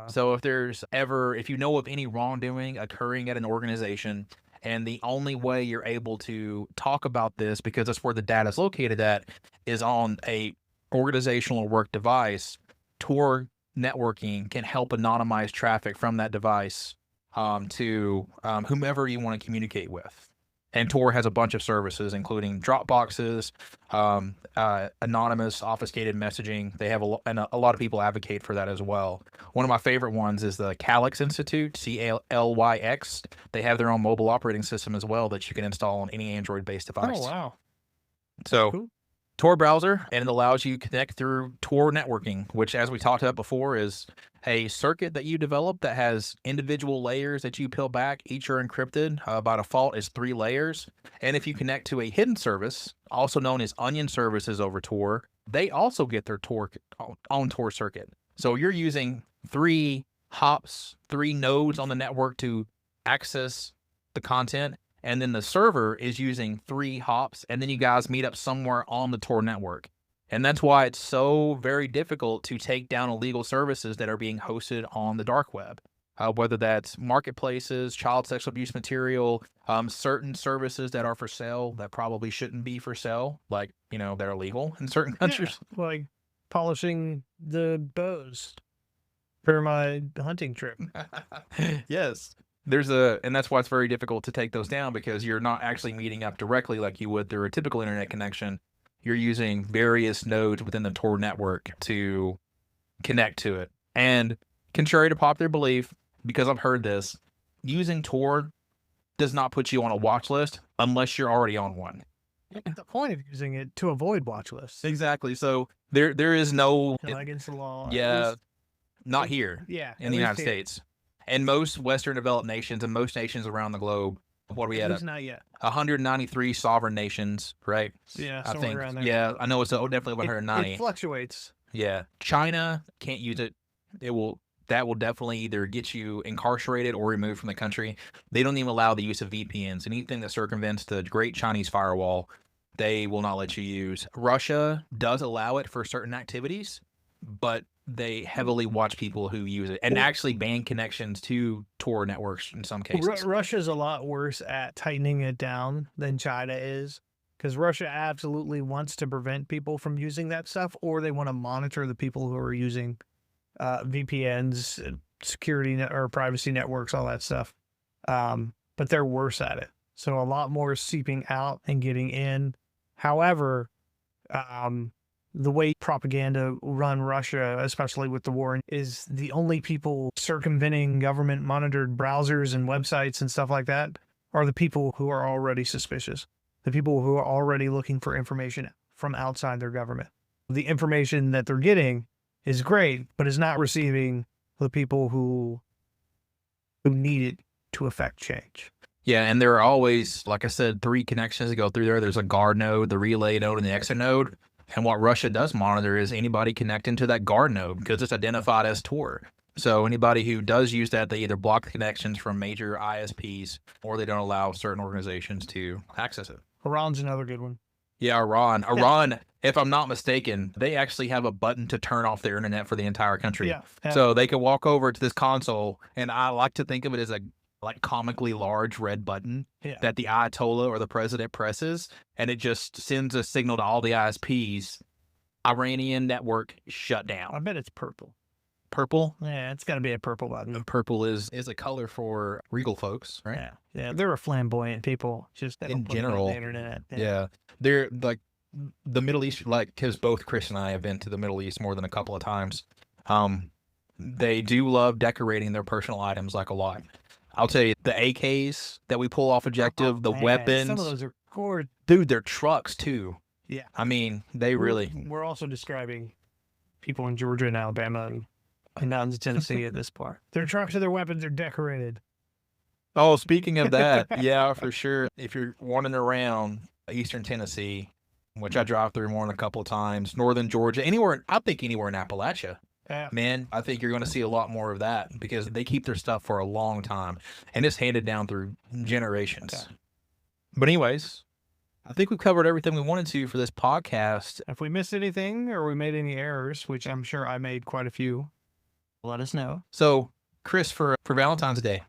A: So if you know of any wrongdoing occurring at an organization, and the only way you're able to talk about this, because that's where the data is located at, is on a organizational work device, Tor networking can help anonymize traffic from that device to whomever you want to communicate with. And Tor has a bunch of services, including Dropboxes, anonymous obfuscated messaging. They have a lot of people advocate for that as well. One of my favorite ones is the Calyx Institute, CALYX. They have their own mobile operating system as well that you can install on any Android-based device.
B: Oh, wow.
A: So
B: cool.
A: Tor browser, and it allows you to connect through Tor networking, which, as we talked about before, is a circuit that you develop that has individual layers that you peel back. Each are encrypted. By default is 3 layers. And if you connect to a hidden service, also known as onion services over Tor, they also get their own Tor circuit. So you're using 3 hops, 3 nodes on the network to access the content. And then the server is using 3 hops, and then you guys meet up somewhere on the Tor network. And that's why it's so very difficult to take down illegal services that are being hosted on the dark web, whether that's marketplaces, child sexual abuse material, certain services that are for sale that probably shouldn't be for sale, like, they're illegal in certain countries.
B: Yeah, like polishing the bows for my hunting trip.
A: Yes. And that's why it's very difficult to take those down, because you're not actually meeting up directly like you would through a typical internet connection. You're using various nodes within the Tor network to connect to it. And contrary to popular belief, because I've heard this, using Tor does not put you on a watch list unless you're already on one.
B: The point of using it to avoid watch lists.
A: Exactly. So there is no
B: against the law.
A: Yeah, not here.
B: Yeah,
A: in the United States. And most Western developed nations and most nations around the globe, what are we at?
B: Not yet.
A: 193 sovereign nations, right?
B: Yeah,
A: I think.
B: around there.
A: Yeah, I know it's definitely 190.
B: It fluctuates.
A: Yeah, China can't use it. That will definitely either get you incarcerated or removed from the country. They don't even allow the use of VPNs. Anything that circumvents the Great Chinese Firewall, they will not let you use. Russia does allow it for certain activities, but they heavily watch people who use it and actually ban connections to Tor networks in some cases.
B: Russia's a lot worse at tightening it down than China is, because Russia absolutely wants to prevent people from using that stuff, or they want to monitor the people who are using VPNs, security or privacy networks, all that stuff. But they're worse at it. So a lot more seeping out and getting in. However, the way propaganda run Russia, especially with the war, is the only people circumventing government monitored browsers and websites and stuff like that are the people who are already suspicious, the people who are already looking for information from outside their government. The information that they're getting is great, but is not receiving the people who need it to affect change.
A: Yeah, and there are always, like I said, 3 connections that go through there. There's a guard node, the relay node, and the exit node. And what Russia does monitor is anybody connecting to that guard node because it's identified as Tor. So anybody who does use that, they either block the connections from major ISPs or they don't allow certain organizations to access it.
B: Iran's another good one.
A: Yeah, Iran, if I'm not mistaken, they actually have a button to turn off their internet for the entire country.
B: Yeah.
A: So they can walk over to this console, and I like to think of it as a comically large red button that the Ayatollah or the president presses, and it just sends a signal to all the ISPs. Iranian network shut down.
B: I bet it's purple.
A: Purple?
B: Yeah, it's got to be a purple button.
A: Purple is a color for regal folks, right?
B: Yeah. They're a flamboyant people, just
A: in general.
B: The internet.
A: Yeah, they're like the Middle East, because both Chris and I have been to the Middle East more than a couple of times. They do love decorating their personal items like a lot. I'll tell you, the AKs that we pull off objective, the weapons.
B: Some of those are gorgeous.
A: Dude, they're trucks too.
B: Yeah.
A: I mean, really.
B: We're also describing people in Georgia and Alabama and down to Tennessee at this part. Their trucks and their weapons are decorated.
A: Oh, speaking of that, yeah, for sure. If you're wandering around Eastern Tennessee, which I drive through more than a couple of times, Northern Georgia, anywhere in Appalachia.
B: Yeah.
A: Man, I think you're going to see a lot more of that because they keep their stuff for a long time and it's handed down through generations. Okay. But anyways, I think we've covered everything we wanted to for this podcast.
B: If we missed anything or we made any errors, which I'm sure I made quite a few, let us know.
A: So, Chris, for Valentine's Day.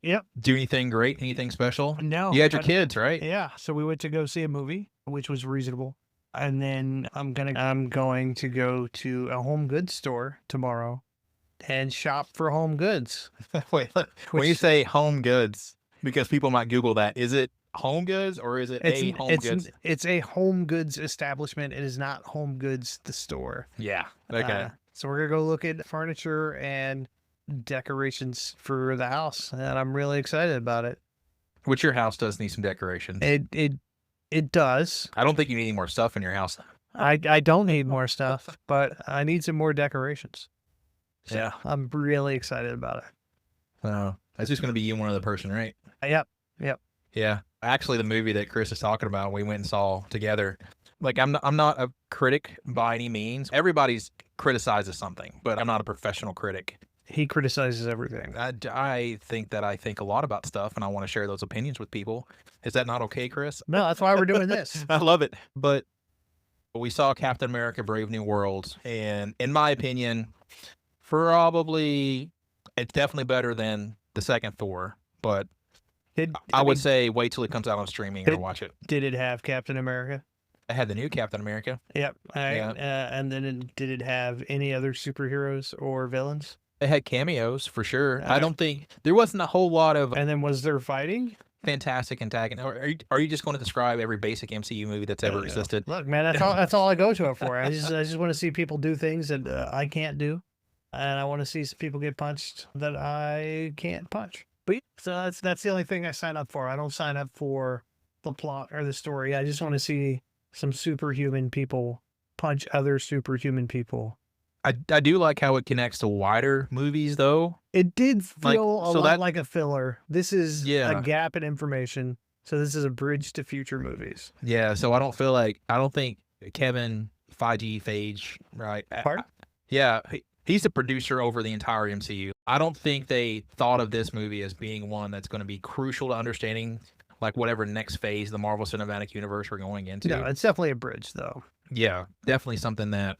B: Yep.
A: Do anything great? Anything special?
B: No.
A: You had your kids, right?
B: Yeah. So we went to go see a movie, which was reasonable. And then I'm going to go to a home goods store tomorrow and shop for home goods.
A: Wait, when you say home goods, because people might Google that, is it home goods or is it a home goods?
B: It's a home goods establishment. It is not Home Goods, the store.
A: Yeah. Okay.
B: So we're going to go look at furniture and decorations for the house. And I'm really excited about it.
A: Which your house does need some decorations.
B: It does.
A: I don't think you need any more stuff in your house.
B: I don't need more stuff, but I need some more decorations. So
A: yeah.
B: I'm really excited about it.
A: That's just going to be you and one other person, right?
B: Yep.
A: Yeah. Actually, the movie that Chris is talking about, we went and saw together. Like, I'm not a critic by any means. Everybody's criticizes something, but I'm not a professional critic.
B: He criticizes everything.
A: I think a lot about stuff, and I want to share those opinions with people. Is that not okay, Chris?
B: No, that's why we're doing this.
A: I love it. But we saw Captain America Brave New World, and in my opinion, it's definitely better than the second Thor, but I would say wait till it comes out on streaming or watch it.
B: Did it have Captain America?
A: It had the new Captain America.
B: Yep. And then did it have any other superheroes or villains?
A: It had cameos for sure. I don't think there wasn't a whole lot of.
B: And then was there fighting?
A: Fantastic antagonist. Are you just going to describe every basic MCU movie that's ever existed?
B: Look, man, that's all I go to it for. I just want to see people do things that I can't do, and I want to see some people get punched that I can't punch. But so that's the only thing I sign up for. I don't sign up for the plot or the story. I just want to see some superhuman people punch other superhuman people.
A: I do like how it connects to wider movies, though.
B: It did feel a lot like a filler. This is a gap in information. So this is a bridge to future movies.
A: Yeah, so I don't think Kevin Feige, right?
B: Pardon?
A: Yeah, he's the producer over the entire MCU. I don't think they thought of this movie as being one that's going to be crucial to understanding like whatever next phase of the Marvel Cinematic Universe we're going into.
B: No, it's definitely a bridge, though.
A: Yeah, definitely something that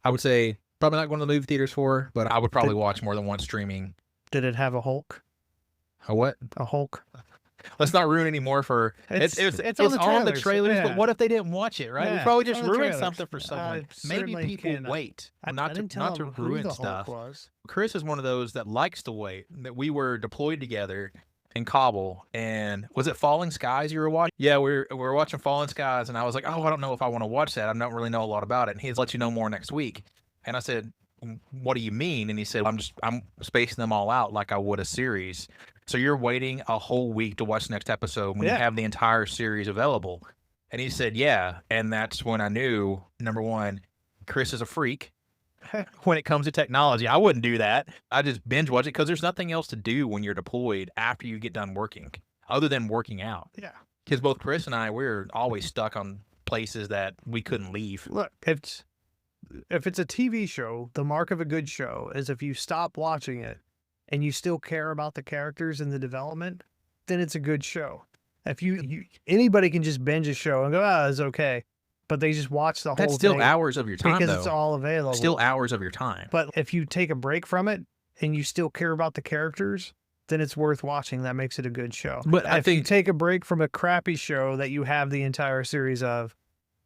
A: I would say probably not going to the movie theaters for, but I would probably watch more than once streaming.
B: Did it have a Hulk?
A: A what?
B: A Hulk.
A: Let's not ruin any more for it's on the trailers, but what if they didn't watch it, right? We probably just ruined something for someone. Maybe people wait not to ruin stuff. Chris is one of those that likes to wait. That we were deployed together in Kabul, and was it Falling Skies you were watching? Yeah, we were watching Falling Skies, and I was like, oh, I don't know if I want to watch that. I don't really know a lot about it. And he's let you know more next week. And I said, what do you mean? And he said, I'm spacing them all out like I would a series. So you're waiting a whole week to watch the next episode when you have the entire series available. And he said, yeah. And that's when I knew, number one, Chris is a freak. When it comes to technology, I wouldn't do that. I just binge watch it because there's nothing else to do when you're deployed after you get done working other than working out.
B: Yeah.
A: Because both Chris and I, we're always stuck on places that we couldn't leave.
B: Look, if it's a TV show, the mark of a good show is if you stop watching it and you still care about the characters and the development, then it's a good show. If anybody can just binge a show and go, oh, it's okay. But they just watch the whole thing.
A: That's still hours of your time,
B: because
A: though.
B: it's all available.
A: Still hours of your time.
B: But if you take a break from it and you still care about the characters, then it's worth watching. That makes it a good show.
A: But
B: if you take a break from a crappy show that you have the entire series of,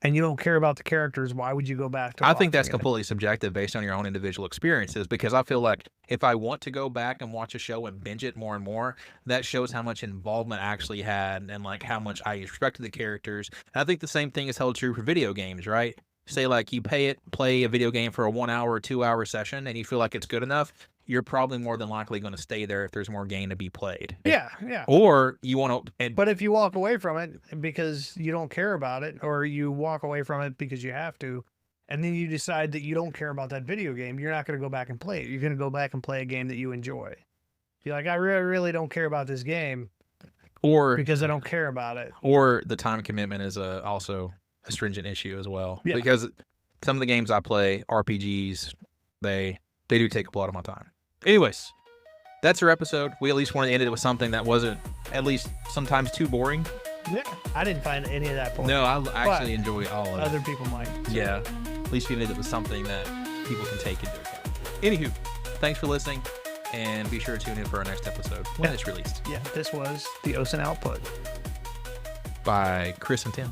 B: and you don't care about the characters, why would you go back to
A: I think that's
B: it?
A: completely subjective based on your own individual experiences, because I feel like if I want to go back and watch a show and binge it more and more, that shows how much involvement I actually had and like how much I respected the characters. And I think the same thing is held true for video games, right? Say like you play a video game for a 1 hour or 2 hour session and you feel like it's good enough, you're probably more than likely going to stay there if there's more game to be played.
B: Yeah, yeah.
A: Or you want to...
B: But if you walk away from it because you don't care about it, or you walk away from it because you have to, and then you decide that you don't care about that video game, you're not going to go back and play it. You're going to go back and play a game that you enjoy. You're like, I really don't care about this game,
A: or
B: because I don't care about it.
A: Or the time commitment is also a stringent issue as well.
B: Yeah.
A: Because some of the games I play, RPGs, they do take up a lot of my time. Anyways, that's our episode. We at least wanted to end it with something that wasn't at least sometimes too boring.
B: Yeah, I didn't find any of that boring.
A: No, I actually enjoy all of it.
B: Other people might.
A: Yeah, at least we ended it with something that people can take into account. Anywho, thanks for listening, and be sure to tune in for our next episode when it's released.
B: Yeah, this was the OSIN Output
A: by Chris and Tim.